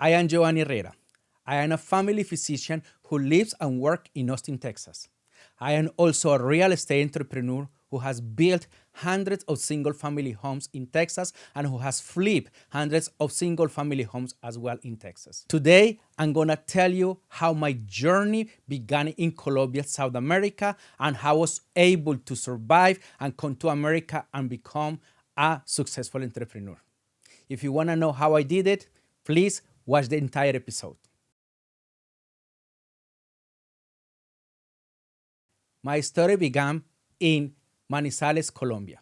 I am Giovanni Herrera. I am a family physician who lives and works in Austin, Texas. I am also a real estate entrepreneur who has built hundreds of single family homes in Texas and who has flipped hundreds of single family homes as well in Texas. Today, I'm gonna tell you how my journey began in Colombia, South America, and how I was able to survive and come to America and become a successful entrepreneur. If you wanna know how I did it, please watch the entire episode. My story began in Manizales, Colombia.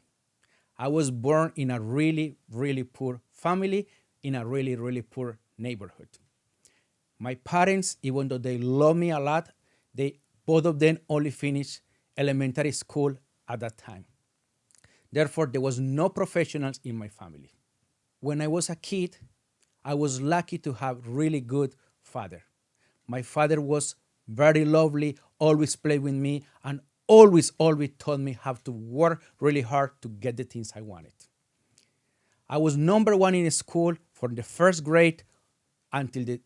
I was born in a really, really poor family in a really, really poor neighborhood. My parents, even though they love me a lot, they both of them only finished elementary school at that time. Therefore, there was no professionals in my family. When I was a kid, I was lucky to have really good father. My father was very lovely, always played with me, and always taught me how to work really hard to get the things I wanted. I was number one in school from the first grade until the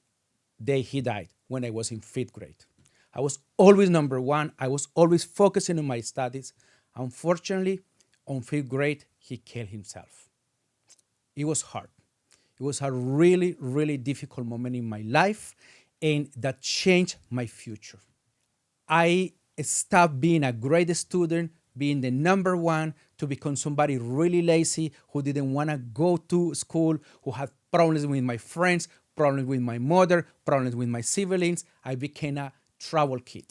day he died when I was in fifth grade. I was always number one. I was always focusing on my studies. Unfortunately, on fifth grade, he killed himself. It was hard. It was a really, really difficult moment in my life, and that changed my future. I stopped being a great student, being the number one, to become somebody really lazy who didn't want to go to school, who had problems with my friends, problems with my mother, problems with my siblings. I became a trouble kid.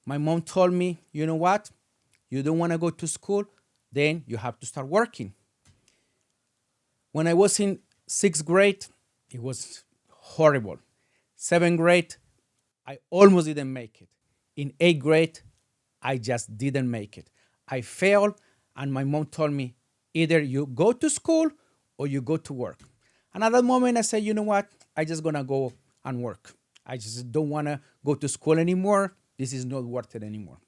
My mom told me, you know what? You don't want to go to school, then you have to start working. When I was in sixth grade, it was horrible. Seventh grade, I almost didn't make it. In eighth grade, I just didn't make it. I failed, and my mom told me either you go to school or you go to work. And at that moment, I said, you know what? I just gonna go and work. I just don't wanna go to school anymore. This is not worth it anymore.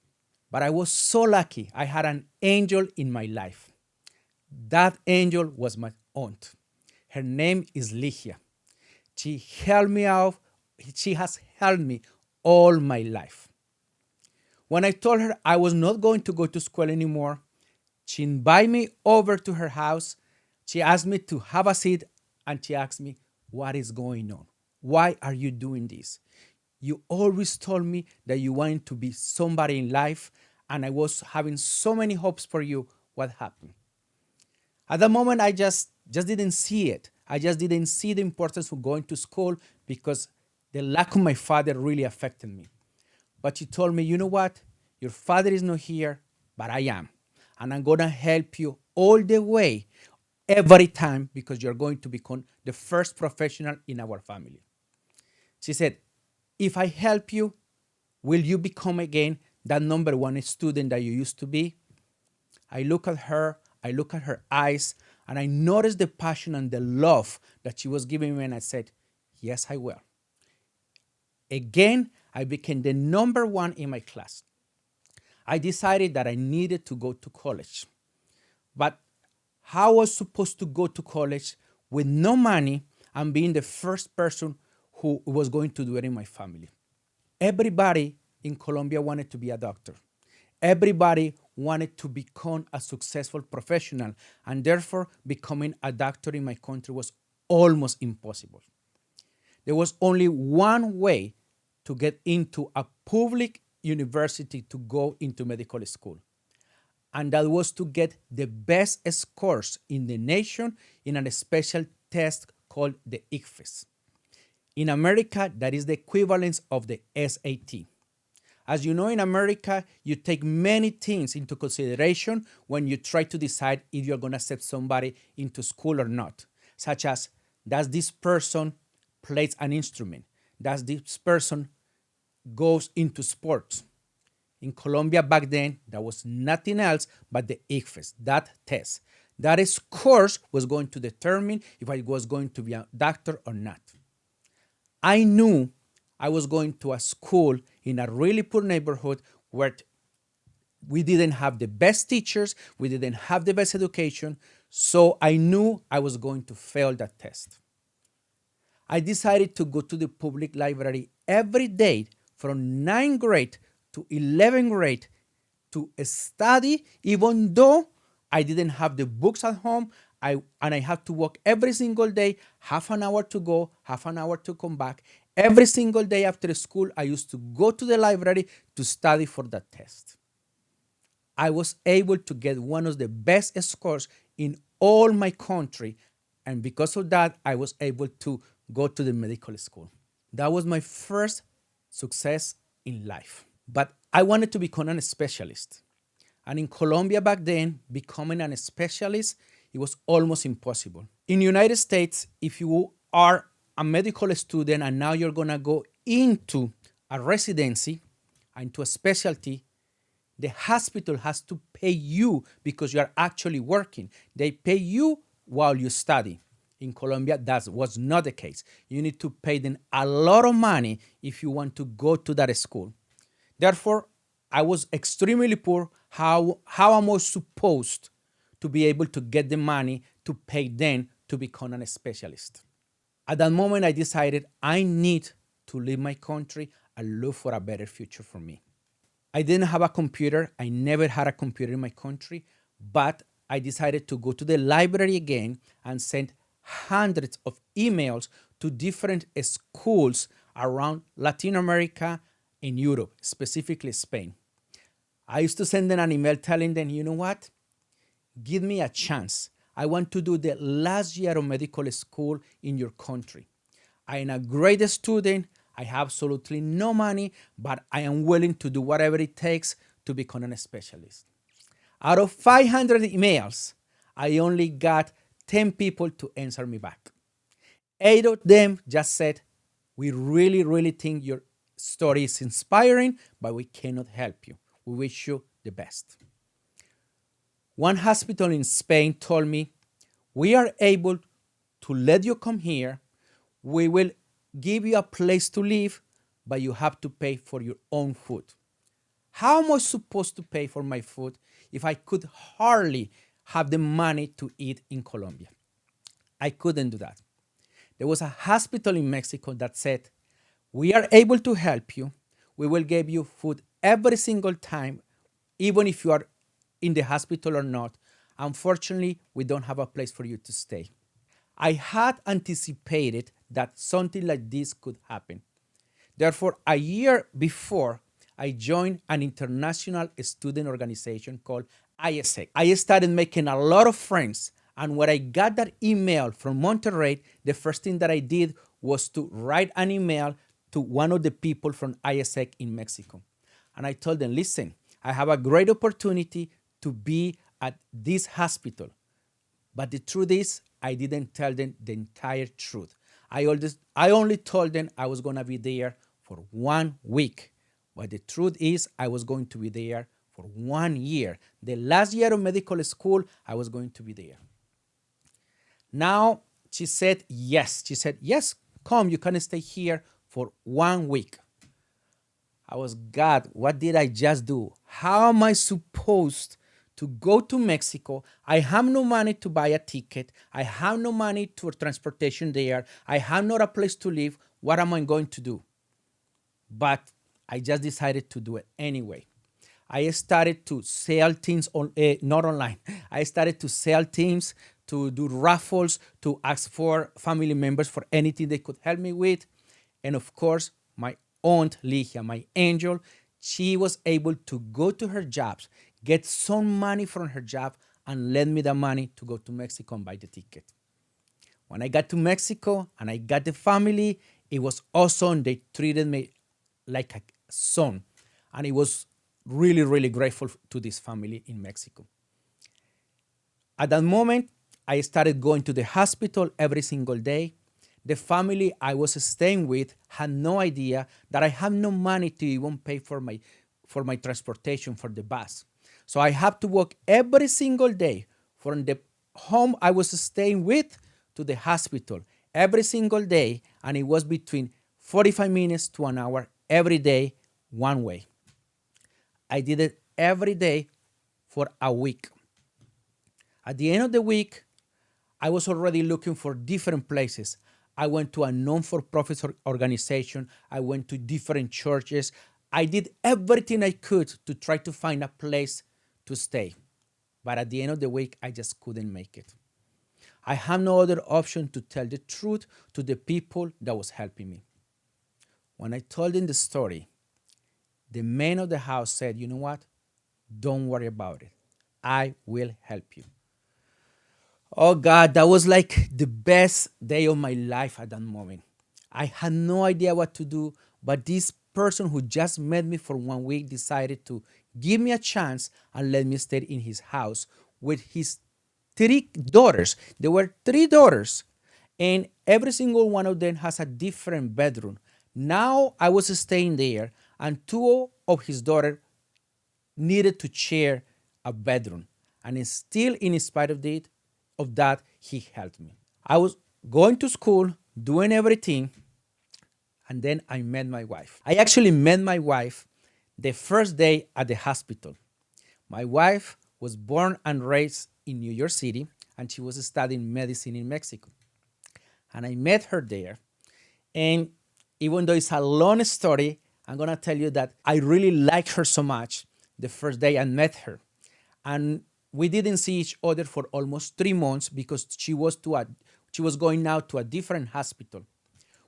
But I was so lucky. I had an angel in my life. That angel was my aunt. Her name is Ligia. She helped me out. She has helped me all my life. When I told her I was not going to go to school anymore, she invited me over to her house. She asked me to have a seat and she asked me, what is going on? Why are you doing this? You always told me that you wanted to be somebody in life, and I was having so many hopes for you. What happened? At the moment, I just didn't see it. I just didn't see the importance of going to school because the lack of my father really affected me. But she told me, you know what? Your father is not here, but I am. And I'm going to help you all the way, every time, because you're going to become the first professional in our family. She said, if I help you, will you become again that number one student that you used to be? I look at her, I look at her eyes, and I noticed the passion and the love that she was giving me, and I said, yes, I will. Again, I became the number one in my class. I decided that I needed to go to college. But how I was supposed to go to college with no money and being the first person who was going to do it in my family? Everybody in Colombia wanted to be a doctor. Everybody wanted to become a successful professional, and therefore becoming a doctor in my country was almost impossible. There was only one way to get into a public university to go into medical school, and that was to get the best scores in the nation in a special test called the ICFES. In America, that is the equivalence of the SAT. As you know, in America, you take many things into consideration when you try to decide if you're going to accept somebody into school or not, such as, does this person plays an instrument? Does this person goes into sports? In Colombia back then, there was nothing else but the ICFES, that test. That course was going to determine if I was going to be a doctor or not. I knew I was going to a school in a really poor neighborhood where we didn't have the best teachers, we didn't have the best education, so I knew I was going to fail that test. I decided to go to the public library every day from 9th grade to 11th grade to study, even though I didn't have the books at home. I had to walk every single day, half an hour to go, half an hour to come back. Every single day after school, I used to go to the library to study for that test. I was able to get one of the best scores in all my country. And because of that, I was able to go to the medical school. That was my first success in life. But I wanted to become a specialist. And in Colombia back then, becoming a specialist, it was almost impossible. In the United States, if you are a medical student and now you're gonna go into a residency, into a specialty, the hospital has to pay you because you are actually working. They pay you while you study. In Colombia, that was not the case. You need to pay them a lot of money if you want to go to that school. Therefore, I was extremely poor. How am I supposed to be able to get the money to pay them to become a specialist? At that moment, I decided I need to leave my country and look for a better future for me. I didn't have a computer. I never had a computer in my country, but I decided to go to the library again and send hundreds of emails to different schools around Latin America and Europe, specifically Spain. I used to send them an email telling them, you know what? Give me a chance. I want to do the last year of medical school in your country. I am a great student. I have absolutely no money, but I am willing to do whatever it takes to become a specialist. Out of 500 emails, I only got 10 people to answer me back. 8 of them just said, we really, really think your story is inspiring, but we cannot help you. We wish you the best. One hospital in Spain told me, we are able to let you come here. We will give you a place to live, but you have to pay for your own food. How am I supposed to pay for my food if I could hardly have the money to eat in Colombia? I couldn't do that. There was a hospital in Mexico that said, we are able to help you. We will give you food every single time, even if you are in the hospital or not. Unfortunately, we don't have a place for you to stay. I had anticipated that something like this could happen. Therefore, a year before, I joined an international student organization called ISEC. I started making a lot of friends. And when I got that email from Monterrey, the first thing that I did was to write an email to one of the people from ISEC in Mexico. And I told them, listen, I have a great opportunity to be at this hospital. But the truth is, I didn't tell them the entire truth. I only told them I was going to be there for 1 week. But the truth is, I was going to be there for 1 year. The last year of medical school, I was going to be there. Now, she said, yes. She said, yes, come, you can stay here for 1 week. I was, God, what did I just do? How am I supposed to go to Mexico? I have no money to buy a ticket. I have no money for transportation there. I have not a place to live. What am I going to do? But I just decided to do it anyway. I started to sell things, not online. I started to sell things, to do raffles, to ask for family members for anything they could help me with. And of course, my aunt Ligia, my angel, she was able to go to her jobs, get some money from her job, and lend me the money to go to Mexico and buy the ticket. When I got to Mexico and I got the family, it was awesome. They treated me like a son. And it was really, really grateful to this family in Mexico. At that moment, I started going to the hospital every single day. The family I was staying with had no idea that I had no money to even pay for my transportation for the bus. So I had to walk every single day from the home I was staying with to the hospital every single day, and it was between 45 minutes to an hour every day, one way. I did it every day for a week. At the end of the week, I was already looking for different places. I went to a non-for-profit organization. I went to different churches. I did everything I could to try to find a place to stay. But at the end of the week, I just couldn't make it. I had no other option to tell the truth to the people that was helping me. When I told them the story, the man of the house said, "You know what? Don't worry about it. I will help you." Oh God, that was like the best day of my life at that moment. I had no idea what to do, but this person who just met me for 1 week decided to give me a chance and let me stay in his house with his three daughters. There were three daughters, and every single one of them has a different bedroom. Now I was staying there, and two of his daughters needed to share a bedroom. And still, in spite of that, he helped me. I was going to school, doing everything, and then I met my wife. I actually met my wife the first day at the hospital. My wife was born and raised in New York City, and she was studying medicine in Mexico. And I met her there. And even though it's a long story, I'm going to tell you that I really liked her so much the first day I met her. And we didn't see each other for almost 3 months because she was going now to a different hospital.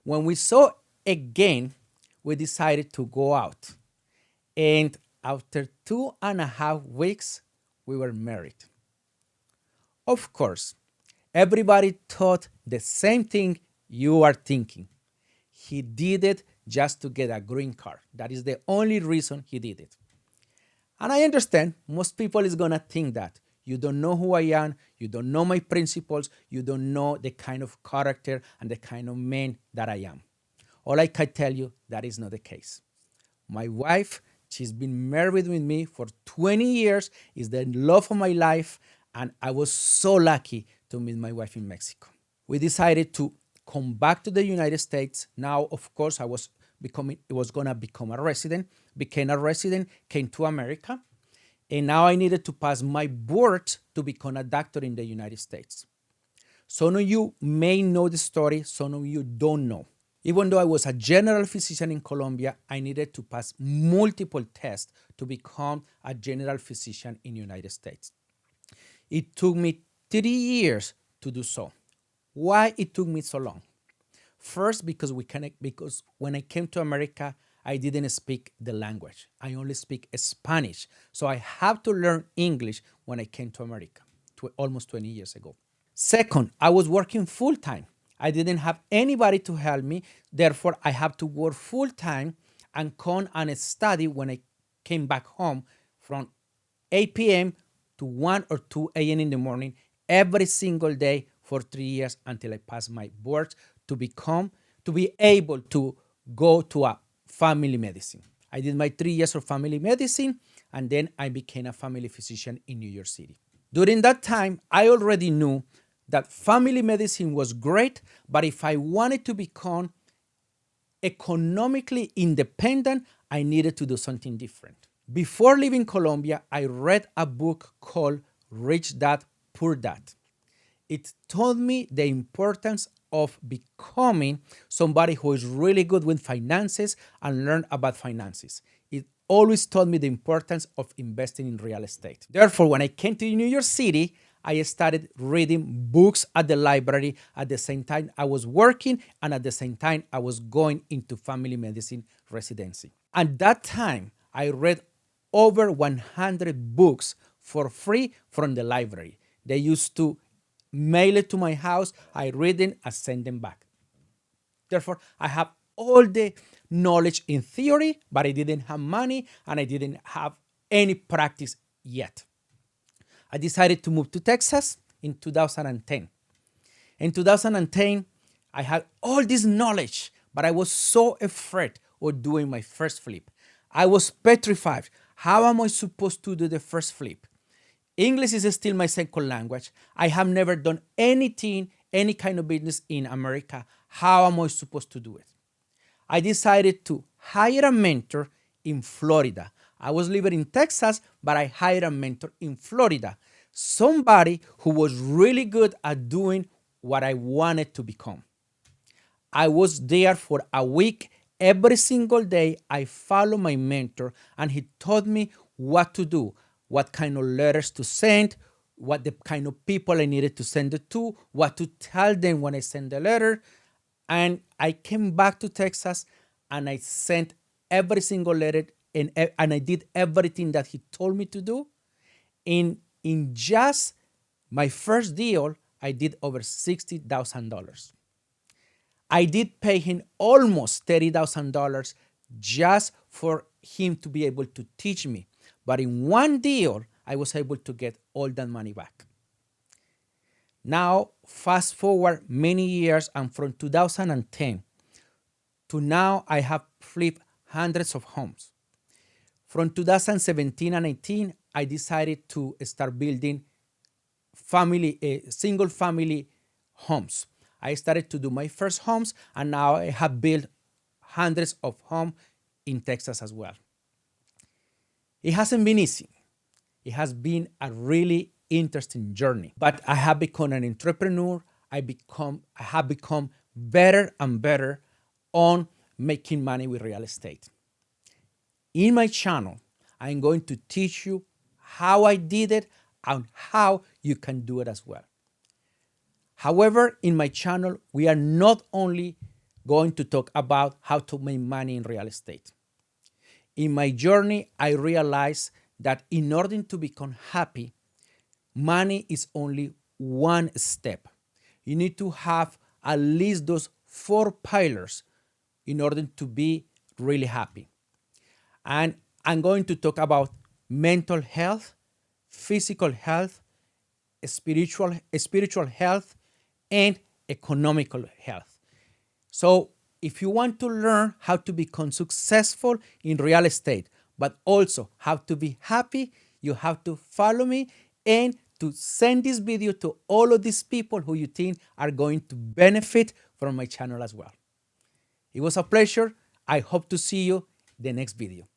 When we saw again, we decided to go out. And after 2.5 weeks, we were married. Of course, everybody thought the same thing you are thinking. He did it just to get a green card. That is the only reason he did it. And I understand most people is gonna think that. You don't know who I am, you don't know my principles, you don't know the kind of character and the kind of man that I am. All I can tell you, that is not the case. My wife, she's been married with me for 20 years, is the love of my life, and I was so lucky to meet my wife in Mexico. We decided to come back to the United States. Now, of course, I was gonna become a resident, became a resident, came to America, and now I needed to pass my board to become a doctor in the United States. Some of you may know the story, some of you don't know. Even though I was a general physician in Colombia, I needed to pass multiple tests to become a general physician in the United States. It took me 3 years to do so. Why it took me so long? First, because when I came to America, I didn't speak the language. I only speak Spanish. So I have to learn English when I came to America almost 20 years ago. Second, I was working full time. I didn't have anybody to help me. Therefore, I have to work full time and come and study when I came back home from 8 p.m. to 1 or 2 a.m. in the morning every single day for 3 years until I passed my board to be able to go to a family medicine. I did my 3 years of family medicine, and then I became a family physician in New York City. During that time, I already knew that family medicine was great, but if I wanted to become economically independent, I needed to do something different. Before leaving Colombia, I read a book called Rich Dad, Poor Dad. It taught me the importance of becoming somebody who is really good with finances and learn about finances. It always taught me the importance of investing in real estate. Therefore, when I came to New York City, I started reading books at the library. At the same time, I was working, and at the same time, I was going into family medicine residency. At that time, I read over 100 books for free from the library. They used to mail it to my house. I read them and send them back. Therefore, I have all the knowledge in theory, but I didn't have money and I didn't have any practice yet. I decided to move to Texas in 2010. In 2010, I had all this knowledge, but I was so afraid of doing my first flip. I was petrified. How am I supposed to do the first flip? English is still my second language. I have never done anything, any kind of business in America. How am I supposed to do it? I decided to hire a mentor in Florida. I was living in Texas, but I hired a mentor in Florida. Somebody who was really good at doing what I wanted to become. I was there for a week. Every single day, I followed my mentor, and he taught me what to do, what kind of letters to send, what the kind of people I needed to send it to, what to tell them when I send the letter. And I came back to Texas and I sent every single letter, and I did everything that he told me to do. In just my first deal, I did over $60,000. I did pay him almost $30,000 just for him to be able to teach me. But in one deal, I was able to get all that money back. Now, fast forward many years, and from 2010 to now, I have flipped hundreds of homes. From 2017 and 18, I decided to start building single family homes. I started to do my first homes, and now I have built hundreds of homes in Texas as well. It hasn't been easy. It has been a really interesting journey, but I have become an entrepreneur. I have become better and better on making money with real estate. In my channel, I'm going to teach you how I did it and how you can do it as well. However, in my channel, we are not only going to talk about how to make money in real estate. In my journey, I realized that in order to become happy, money is only one step. You need to have at least those 4 pillars in order to be really happy. And I'm going to talk about mental health, physical health, spiritual health, and economical health. So if you want to learn how to become successful in real estate, but also how to be happy, you have to follow me and to send this video to all of these people who you think are going to benefit from my channel as well. It was a pleasure. I hope to see you the next video.